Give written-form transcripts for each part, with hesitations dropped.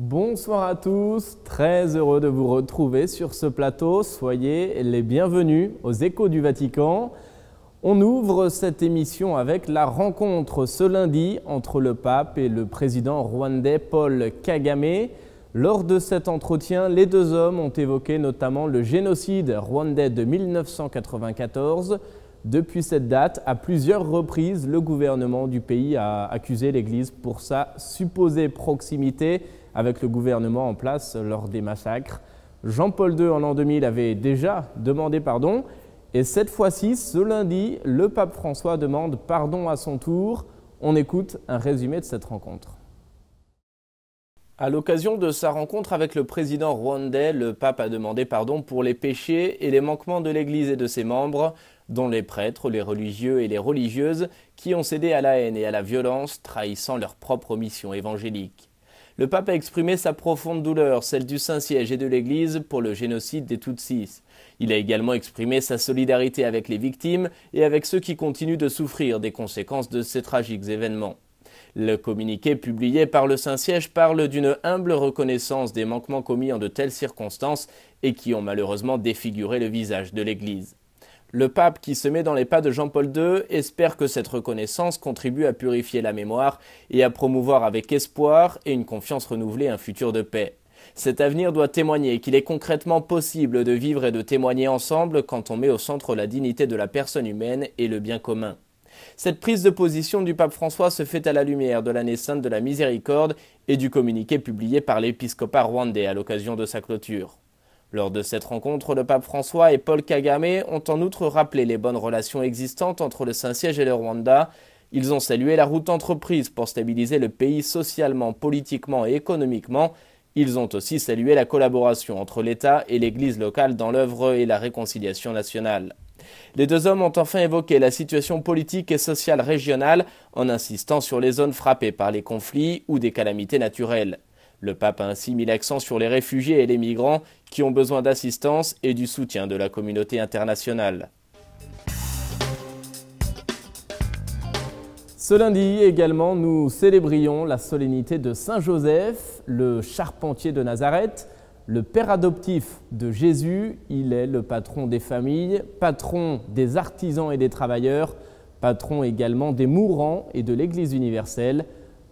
Bonsoir à tous, très heureux de vous retrouver sur ce plateau. Soyez les bienvenus aux Échos du Vatican. On ouvre cette émission avec la rencontre ce lundi entre le pape et le président rwandais Paul Kagame. Lors de cet entretien, les deux hommes ont évoqué notamment le génocide rwandais de 1994. Depuis cette date, à plusieurs reprises, le gouvernement du pays a accusé l'Église pour sa supposée proximité avec le gouvernement en place lors des massacres. Jean-Paul II, en l'an 2000, avait déjà demandé pardon. Et cette fois-ci, ce lundi, le pape François demande pardon à son tour. On écoute un résumé de cette rencontre. À l'occasion de sa rencontre avec le président rwandais, le pape a demandé pardon pour les péchés et les manquements de l'Église et de ses membres, dont les prêtres, les religieux et les religieuses qui ont cédé à la haine et à la violence, trahissant leur propre mission évangélique. Le pape a exprimé sa profonde douleur, celle du Saint-Siège et de l'Église, pour le génocide des Tutsis. Il a également exprimé sa solidarité avec les victimes et avec ceux qui continuent de souffrir des conséquences de ces tragiques événements. Le communiqué publié par le Saint-Siège parle d'une humble reconnaissance des manquements commis en de telles circonstances et qui ont malheureusement défiguré le visage de l'Église. Le pape, qui se met dans les pas de Jean-Paul II, espère que cette reconnaissance contribue à purifier la mémoire et à promouvoir avec espoir et une confiance renouvelée un futur de paix. Cet avenir doit témoigner qu'il est concrètement possible de vivre et de témoigner ensemble quand on met au centre la dignité de la personne humaine et le bien commun. Cette prise de position du pape François se fait à la lumière de l'année sainte de la miséricorde et du communiqué publié par l'épiscopat rwandais à l'occasion de sa clôture. Lors de cette rencontre, le pape François et Paul Kagame ont en outre rappelé les bonnes relations existantes entre le Saint-Siège et le Rwanda. Ils ont salué la route entreprise pour stabiliser le pays socialement, politiquement et économiquement. Ils ont aussi salué la collaboration entre l'État et l'Église locale dans l'œuvre et la réconciliation nationale. Les deux hommes ont enfin évoqué la situation politique et sociale régionale en insistant sur les zones frappées par les conflits ou des calamités naturelles. Le pape a ainsi mis l'accent sur les réfugiés et les migrants qui ont besoin d'assistance et du soutien de la communauté internationale. Ce lundi également, nous célébrions la solennité de Saint Joseph, le charpentier de Nazareth, le père adoptif de Jésus. Il est le patron des familles, patron des artisans et des travailleurs, patron également des mourants et de l'Église universelle.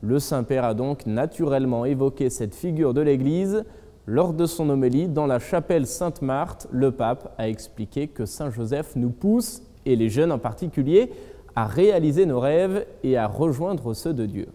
Le Saint-Père a donc naturellement évoqué cette figure de l'Église. Lors de son homélie dans la chapelle Sainte-Marthe, le pape a expliqué que Saint Joseph nous pousse, et les jeunes en particulier, à réaliser nos rêves et à rejoindre ceux de Dieu.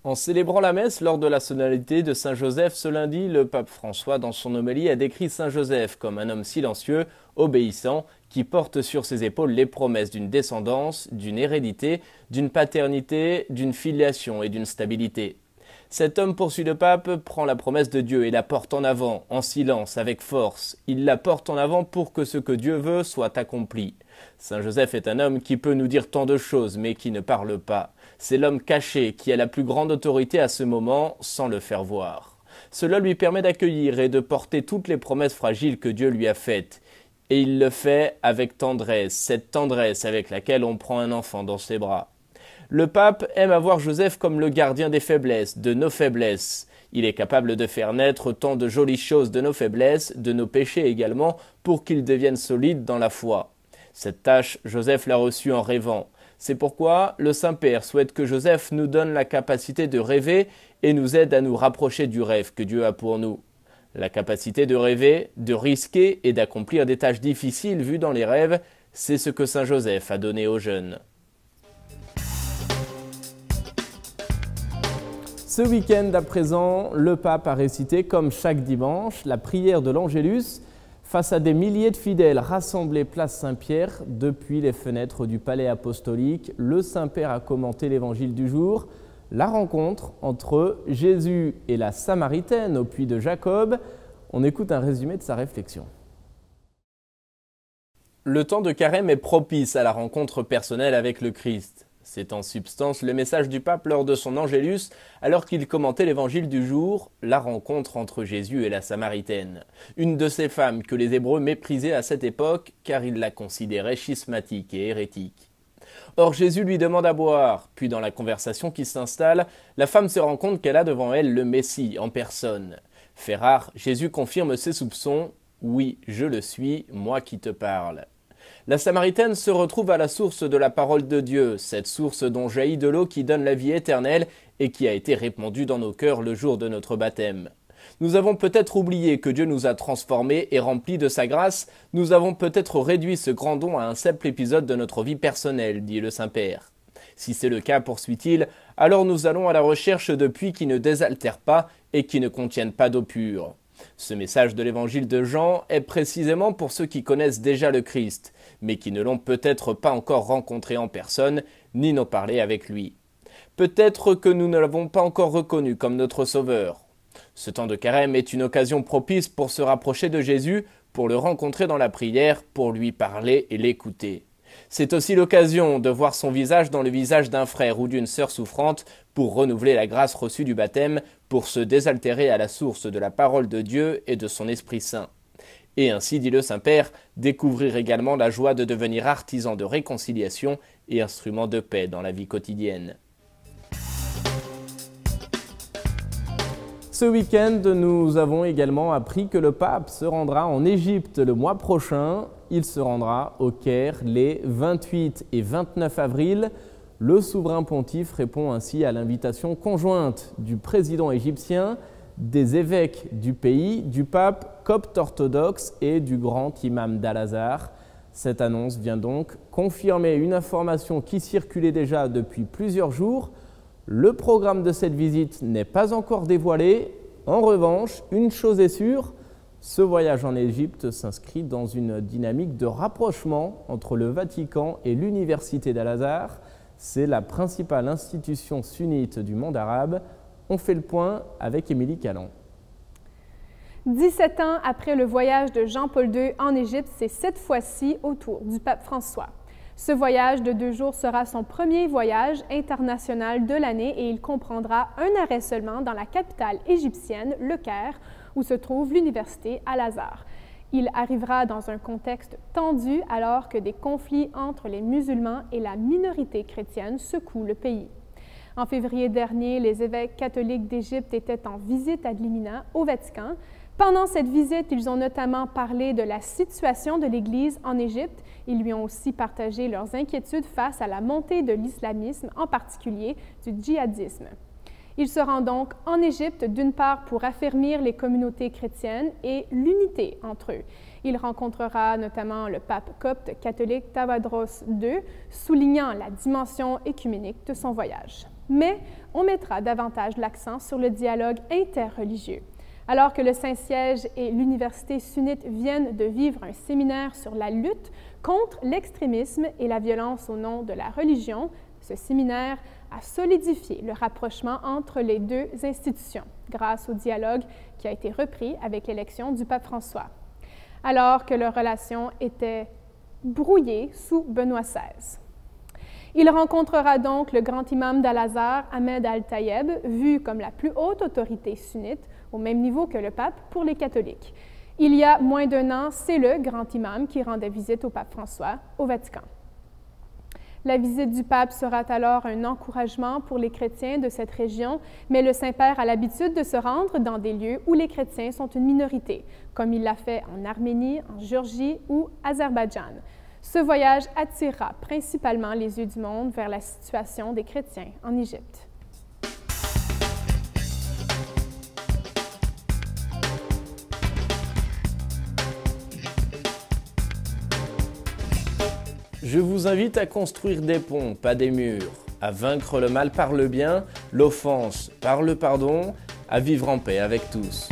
En célébrant la messe lors de la solennité de Saint Joseph ce lundi, le pape François, dans son homélie, a décrit Saint Joseph comme un homme silencieux, obéissant, qui porte sur ses épaules les promesses d'une descendance, d'une hérédité, d'une paternité, d'une filiation et d'une stabilité. Cet homme, poursuit le pape, prend la promesse de Dieu et la porte en avant, en silence, avec force. Il la porte en avant pour que ce que Dieu veut soit accompli. Saint Joseph est un homme qui peut nous dire tant de choses, mais qui ne parle pas. C'est l'homme caché qui a la plus grande autorité à ce moment, sans le faire voir. Cela lui permet d'accueillir et de porter toutes les promesses fragiles que Dieu lui a faites. Et il le fait avec tendresse, cette tendresse avec laquelle on prend un enfant dans ses bras. Le pape aime avoir Joseph comme le gardien des faiblesses, de nos faiblesses. Il est capable de faire naître tant de jolies choses de nos faiblesses, de nos péchés également, pour qu'ils deviennent solides dans la foi. Cette tâche, Joseph l'a reçue en rêvant. C'est pourquoi le Saint-Père souhaite que Joseph nous donne la capacité de rêver et nous aide à nous rapprocher du rêve que Dieu a pour nous. La capacité de rêver, de risquer et d'accomplir des tâches difficiles vues dans les rêves, c'est ce que Saint Joseph a donné aux jeunes. Ce week-end à présent, le pape a récité, comme chaque dimanche, la prière de l'Angélus face à des milliers de fidèles rassemblés place Saint-Pierre depuis les fenêtres du palais apostolique. Le Saint-Père a commenté l'évangile du jour, la rencontre entre Jésus et la Samaritaine au puits de Jacob. On écoute un résumé de sa réflexion. Le temps de carême est propice à la rencontre personnelle avec le Christ. C'est en substance le message du pape lors de son Angélus, alors qu'il commentait l'évangile du jour, la rencontre entre Jésus et la Samaritaine. Une de ces femmes que les Hébreux méprisaient à cette époque, car ils la considéraient schismatique et hérétique. Or Jésus lui demande à boire, puis dans la conversation qui s'installe, la femme se rend compte qu'elle a devant elle le Messie en personne. Fait rare, Jésus confirme ses soupçons, « Oui, je le suis, moi qui te parle ». La Samaritaine se retrouve à la source de la parole de Dieu, cette source dont jaillit de l'eau qui donne la vie éternelle et qui a été répandue dans nos cœurs le jour de notre baptême. Nous avons peut-être oublié que Dieu nous a transformés et remplis de sa grâce, nous avons peut-être réduit ce grand don à un simple épisode de notre vie personnelle, dit le Saint-Père. Si c'est le cas, poursuit-il, alors nous allons à la recherche de puits qui ne désaltèrent pas et qui ne contiennent pas d'eau pure. Ce message de l'évangile de Jean est précisément pour ceux qui connaissent déjà le Christ, mais qui ne l'ont peut-être pas encore rencontré en personne, ni n'ont parlé avec lui. Peut-être que nous ne l'avons pas encore reconnu comme notre Sauveur. Ce temps de carême est une occasion propice pour se rapprocher de Jésus, pour le rencontrer dans la prière, pour lui parler et l'écouter. C'est aussi l'occasion de voir son visage dans le visage d'un frère ou d'une sœur souffrante pour renouveler la grâce reçue du baptême, pour se désaltérer à la source de la parole de Dieu et de son Esprit Saint. Et ainsi, dit le Saint-Père, découvrir également la joie de devenir artisan de réconciliation et instrument de paix dans la vie quotidienne. Ce week-end, nous avons également appris que le pape se rendra en Égypte le mois prochain. Il se rendra au Caire les 28 et 29 avril. Le souverain pontife répond ainsi à l'invitation conjointe du président égyptien, des évêques du pays, du pape copte orthodoxe et du grand imam d'Al-Azhar. Cette annonce vient donc confirmer une information qui circulait déjà depuis plusieurs jours. Le programme de cette visite n'est pas encore dévoilé. En revanche, une chose est sûre, ce voyage en Égypte s'inscrit dans une dynamique de rapprochement entre le Vatican et l'université d'Al-Azhar. C'est la principale institution sunnite du monde arabe. On fait le point avec Émilie Callan. 17 ans après le voyage de Jean-Paul II en Égypte, c'est cette fois-ci au tour du pape François. Ce voyage de 2 jours sera son premier voyage international de l'année et il comprendra un arrêt seulement dans la capitale égyptienne, le Caire, où se trouve l'université Al-Azhar. Il arrivera dans un contexte tendu alors que des conflits entre les musulmans et la minorité chrétienne secouent le pays. En février dernier, les évêques catholiques d'Égypte étaient en visite ad limina au Vatican. Pendant cette visite, ils ont notamment parlé de la situation de l'Église en Égypte. Ils lui ont aussi partagé leurs inquiétudes face à la montée de l'islamisme, en particulier du djihadisme. Il se rend donc en Égypte, d'une part pour affermir les communautés chrétiennes et l'unité entre eux. Il rencontrera notamment le pape copte catholique Tawadros II, soulignant la dimension écuménique de son voyage. Mais on mettra davantage l'accent sur le dialogue interreligieux. Alors que le Saint-Siège et l'Université sunnite viennent de vivre un séminaire sur la lutte contre l'extrémisme et la violence au nom de la religion, ce séminaire a solidifié le rapprochement entre les deux institutions grâce au dialogue qui a été repris avec l'élection du pape François. Alors que leurs relations étaient brouillées sous Benoît XVI. Il rencontrera donc le grand imam d'Al-Azhar, Ahmed Al-Tayeb, vu comme la plus haute autorité sunnite, au même niveau que le pape pour les catholiques. Il y a moins d'1 an, c'est le grand imam qui rendait visite au pape François au Vatican. La visite du pape sera alors un encouragement pour les chrétiens de cette région, mais le Saint-Père a l'habitude de se rendre dans des lieux où les chrétiens sont une minorité, comme il l'a fait en Arménie, en Géorgie ou Azerbaïdjan. Ce voyage attirera principalement les yeux du monde vers la situation des chrétiens en Égypte. Je vous invite à construire des ponts, pas des murs, à vaincre le mal par le bien, l'offense par le pardon, à vivre en paix avec tous.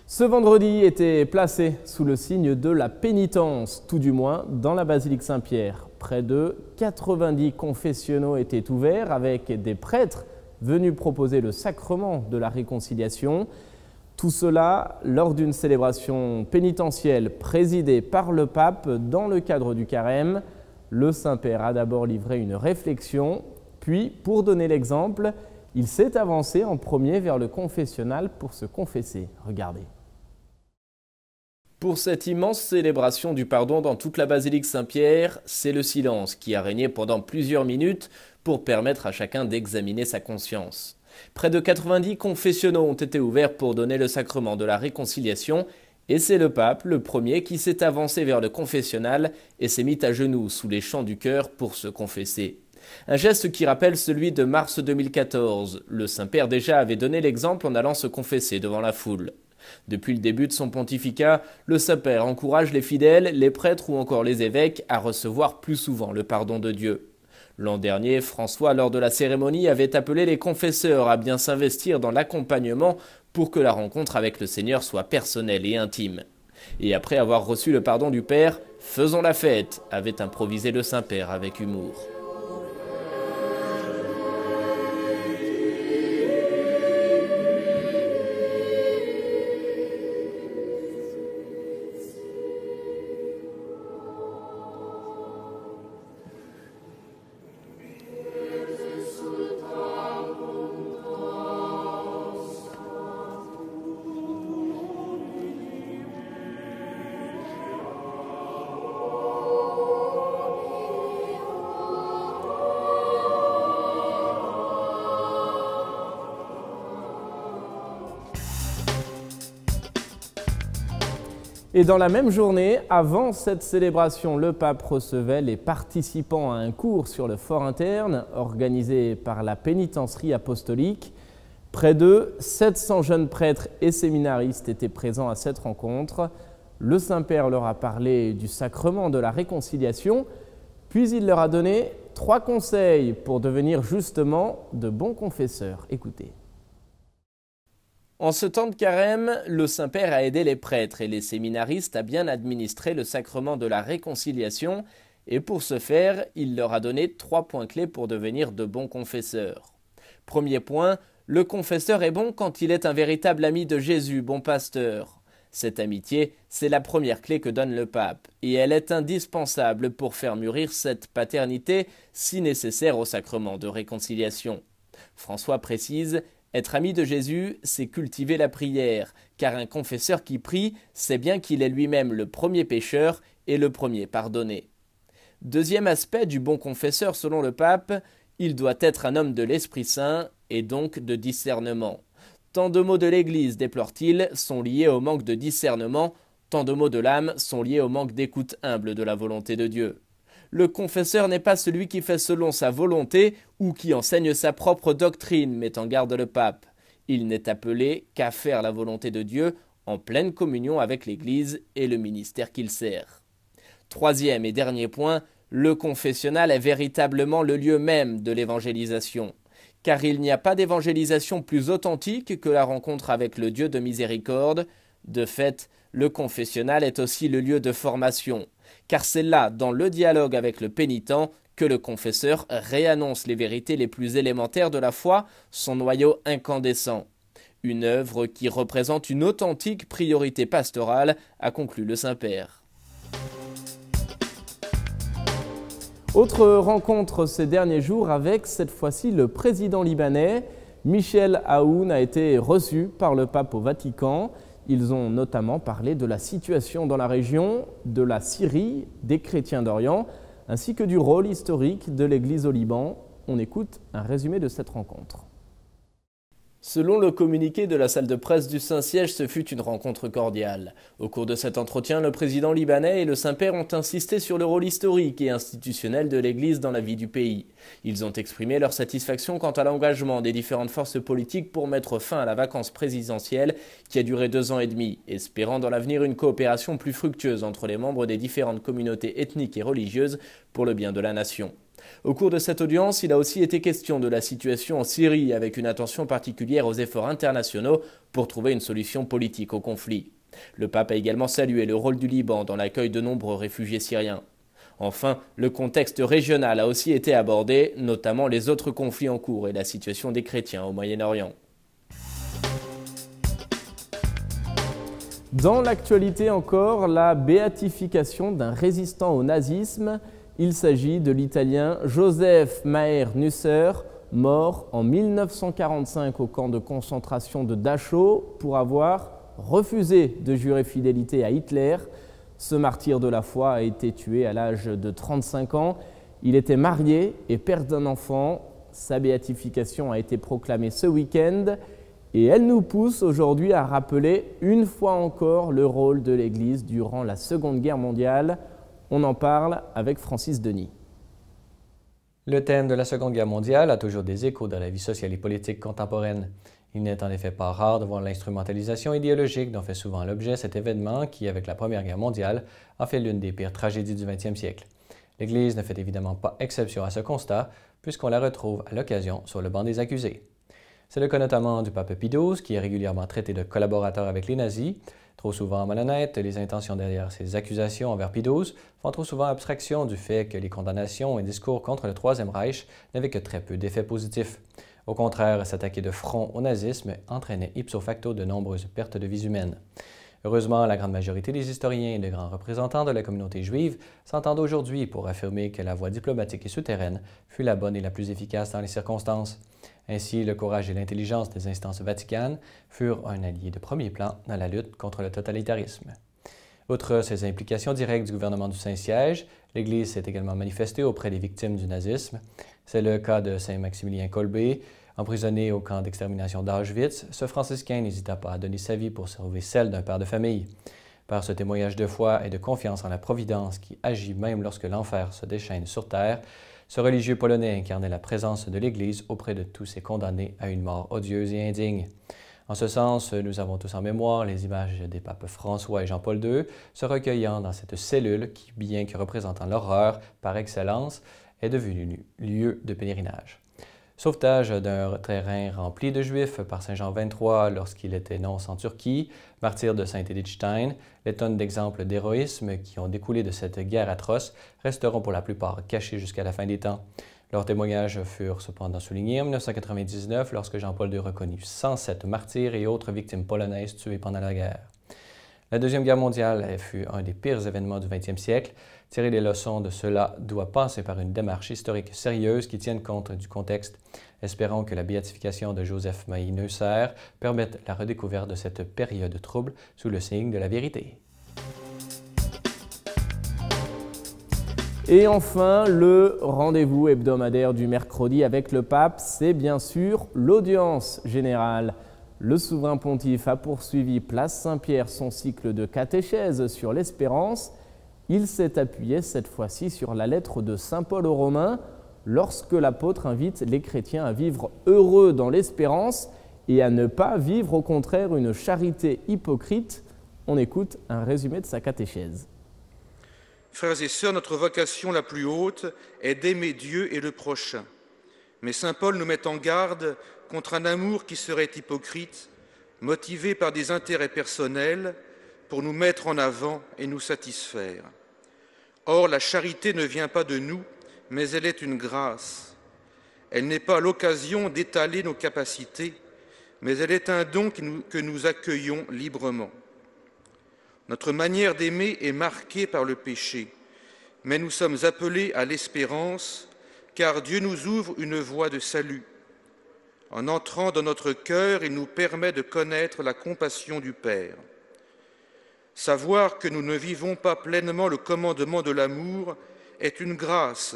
Ce vendredi était placé sous le signe de la pénitence, tout du moins dans la basilique Saint-Pierre. Près de 90 confessionnaux étaient ouverts avec des prêtres venus proposer le sacrement de la réconciliation. Tout cela lors d'une célébration pénitentielle présidée par le pape dans le cadre du carême. Le Saint-Père a d'abord livré une réflexion, puis, pour donner l'exemple, il s'est avancé en premier vers le confessionnal pour se confesser. Regardez. Pour cette immense célébration du pardon dans toute la basilique Saint-Pierre, c'est le silence qui a régné pendant plusieurs minutes pour permettre à chacun d'examiner sa conscience. Près de 90 confessionnaux ont été ouverts pour donner le sacrement de la réconciliation et c'est le pape, le premier, qui s'est avancé vers le confessionnal et s'est mis à genoux sous les chants du chœur pour se confesser. Un geste qui rappelle celui de mars 2014. Le Saint-Père déjà avait donné l'exemple en allant se confesser devant la foule. Depuis le début de son pontificat, le Saint-Père encourage les fidèles, les prêtres ou encore les évêques à recevoir plus souvent le pardon de Dieu. L'an dernier, François, lors de la cérémonie, avait appelé les confesseurs à bien s'investir dans l'accompagnement pour que la rencontre avec le Seigneur soit personnelle et intime. Et après avoir reçu le pardon du Père, « Faisons la fête », avait improvisé le Saint-Père avec humour. Et dans la même journée, avant cette célébration, le pape recevait les participants à un cours sur le fort interne organisé par la pénitencerie apostolique. Près de 700 jeunes prêtres et séminaristes étaient présents à cette rencontre. Le Saint-Père leur a parlé du sacrement de la réconciliation, puis il leur a donné 3 conseils pour devenir justement de bons confesseurs. Écoutez. En ce temps de carême, le Saint-Père a aidé les prêtres et les séminaristes à bien administrer le sacrement de la réconciliation et pour ce faire, il leur a donné 3 points clés pour devenir de bons confesseurs. Premier point, le confesseur est bon quand il est un véritable ami de Jésus, bon pasteur. Cette amitié, c'est la première clé que donne le pape et elle est indispensable pour faire mûrir cette paternité si nécessaire au sacrement de réconciliation. François précise: être ami de Jésus, c'est cultiver la prière, car un confesseur qui prie sait bien qu'il est lui-même le premier pécheur et le premier pardonné. Deuxième aspect du bon confesseur selon le pape, il doit être un homme de l'Esprit Saint et donc de discernement. Tant de maux de l'Église, déplore-t-il, sont liés au manque de discernement, tant de maux de l'âme sont liés au manque d'écoute humble de la volonté de Dieu. Le confesseur n'est pas celui qui fait selon sa volonté ou qui enseigne sa propre doctrine, met en garde le pape. Il n'est appelé qu'à faire la volonté de Dieu en pleine communion avec l'Église et le ministère qu'il sert. Troisième et dernier point, le confessionnal est véritablement le lieu même de l'évangélisation. Car il n'y a pas d'évangélisation plus authentique que la rencontre avec le Dieu de miséricorde. De fait, le confessionnal est aussi le lieu de formation. Car c'est là, dans le dialogue avec le pénitent, que le confesseur réannonce les vérités les plus élémentaires de la foi, son noyau incandescent. Une œuvre qui représente une authentique priorité pastorale, a conclu le Saint-Père. Autre rencontre ces derniers jours avec, cette fois-ci, le président libanais. Michel Aoun a été reçu par le pape au Vatican. Ils ont notamment parlé de la situation dans la région, de la Syrie, des chrétiens d'Orient, ainsi que du rôle historique de l'Église au Liban. On écoute un résumé de cette rencontre. Selon le communiqué de la salle de presse du Saint-Siège, ce fut une rencontre cordiale. Au cours de cet entretien, le président libanais et le Saint-Père ont insisté sur le rôle historique et institutionnel de l'Église dans la vie du pays. Ils ont exprimé leur satisfaction quant à l'engagement des différentes forces politiques pour mettre fin à la vacance présidentielle qui a duré 2 ans et demi, espérant dans l'avenir une coopération plus fructueuse entre les membres des différentes communautés ethniques et religieuses pour le bien de la nation. Au cours de cette audience, il a aussi été question de la situation en Syrie avec une attention particulière aux efforts internationaux pour trouver une solution politique au conflit. Le pape a également salué le rôle du Liban dans l'accueil de nombreux réfugiés syriens. Enfin, le contexte régional a aussi été abordé, notamment les autres conflits en cours et la situation des chrétiens au Moyen-Orient. Dans l'actualité encore, la béatification d'un résistant au nazisme. Il s'agit de l'Italien Joseph Maher Nusser, mort en 1945 au camp de concentration de Dachau pour avoir refusé de jurer fidélité à Hitler. Ce martyr de la foi a été tué à l'âge de 35 ans. Il était marié et père d'un enfant. Sa béatification a été proclamée ce week-end et elle nous pousse aujourd'hui à rappeler une fois encore le rôle de l'Église durant la Seconde Guerre mondiale. On en parle avec Francis Denis. Le thème de la Seconde Guerre mondiale a toujours des échos dans la vie sociale et politique contemporaine. Il n'est en effet pas rare de voir l'instrumentalisation idéologique dont fait souvent l'objet cet événement qui, avec la Première Guerre mondiale, en fait l'une des pires tragédies du XXe siècle. L'Église ne fait évidemment pas exception à ce constat, puisqu'on la retrouve à l'occasion sur le banc des accusés. C'est le cas notamment du pape Pie XII, qui est régulièrement traité de collaborateur avec les nazis. Trop souvent malhonnête, les intentions derrière ces accusations envers Pie XII font trop souvent abstraction du fait que les condamnations et discours contre le Troisième Reich n'avaient que très peu d'effets positifs. Au contraire, s'attaquer de front au nazisme entraînait ipso facto de nombreuses pertes de vies humaines. Heureusement, la grande majorité des historiens et de grands représentants de la communauté juive s'entendent aujourd'hui pour affirmer que la voie diplomatique et souterraine fut la bonne et la plus efficace dans les circonstances. Ainsi, le courage et l'intelligence des instances vaticanes furent un allié de premier plan dans la lutte contre le totalitarisme. Outre ses implications directes du gouvernement du Saint-Siège, l'Église s'est également manifestée auprès des victimes du nazisme. C'est le cas de Saint Maximilien Kolbe. Emprisonné au camp d'extermination d'Auschwitz, ce franciscain n'hésita pas à donner sa vie pour sauver celle d'un père de famille. Par ce témoignage de foi et de confiance en la Providence qui agit même lorsque l'enfer se déchaîne sur terre, ce religieux polonais incarnait la présence de l'Église auprès de tous ces condamnés à une mort odieuse et indigne. En ce sens, nous avons tous en mémoire les images des papes François et Jean-Paul II se recueillant dans cette cellule qui, bien que représentant l'horreur par excellence, est devenue lieu de pèlerinage. Sauvetage d'un terrain rempli de Juifs par Saint Jean XXIII lorsqu'il était nonce en Turquie, martyr de Saint Edith Stein, les tonnes d'exemples d'héroïsme qui ont découlé de cette guerre atroce resteront pour la plupart cachés jusqu'à la fin des temps. Leurs témoignages furent cependant soulignés en 1999 lorsque Jean-Paul II reconnut 107 martyrs et autres victimes polonaises tuées pendant la guerre. La Deuxième Guerre mondiale fut un des pires événements du XXe siècle. Tirer les leçons de cela doit passer par une démarche historique sérieuse qui tienne compte du contexte. Espérons que la béatification de Joseph Maï Neusser permette la redécouverte de cette période trouble sous le signe de la vérité. Et enfin, le rendez-vous hebdomadaire du mercredi avec le pape, c'est bien sûr l'audience générale. Le souverain pontife a poursuivi place Saint-Pierre son cycle de catéchèse sur l'espérance. Il s'est appuyé cette fois-ci sur la lettre de saint Paul aux Romains lorsque l'apôtre invite les chrétiens à vivre heureux dans l'espérance et à ne pas vivre au contraire une charité hypocrite. On écoute un résumé de sa catéchèse. Frères et sœurs, notre vocation la plus haute est d'aimer Dieu et le prochain. Mais saint Paul nous met en garde contre un amour qui serait hypocrite, motivé par des intérêts personnels pour nous mettre en avant et nous satisfaire. Or, la charité ne vient pas de nous, mais elle est une grâce. Elle n'est pas l'occasion d'étaler nos capacités, mais elle est un don que nous accueillons librement. Notre manière d'aimer est marquée par le péché, mais nous sommes appelés à l'espérance, car Dieu nous ouvre une voie de salut. En entrant dans notre cœur, il nous permet de connaître la compassion du Père. Savoir que nous ne vivons pas pleinement le commandement de l'amour est une grâce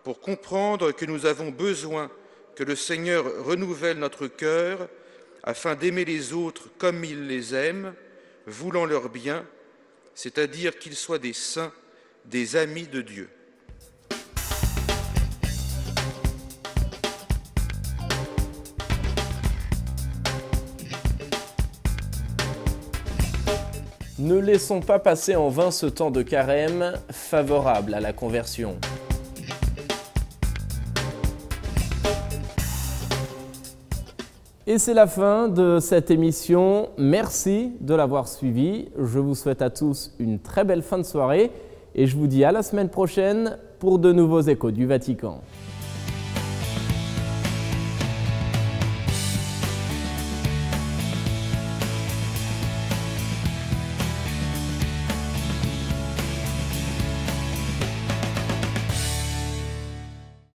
pour comprendre que nous avons besoin que le Seigneur renouvelle notre cœur afin d'aimer les autres comme il les aime, voulant leur bien, c'est-à-dire qu'ils soient des saints, des amis de Dieu. Ne laissons pas passer en vain ce temps de carême favorable à la conversion. Et c'est la fin de cette émission. Merci de l'avoir suivi. Je vous souhaite à tous une très belle fin de soirée et je vous dis à la semaine prochaine pour de nouveaux échos du Vatican.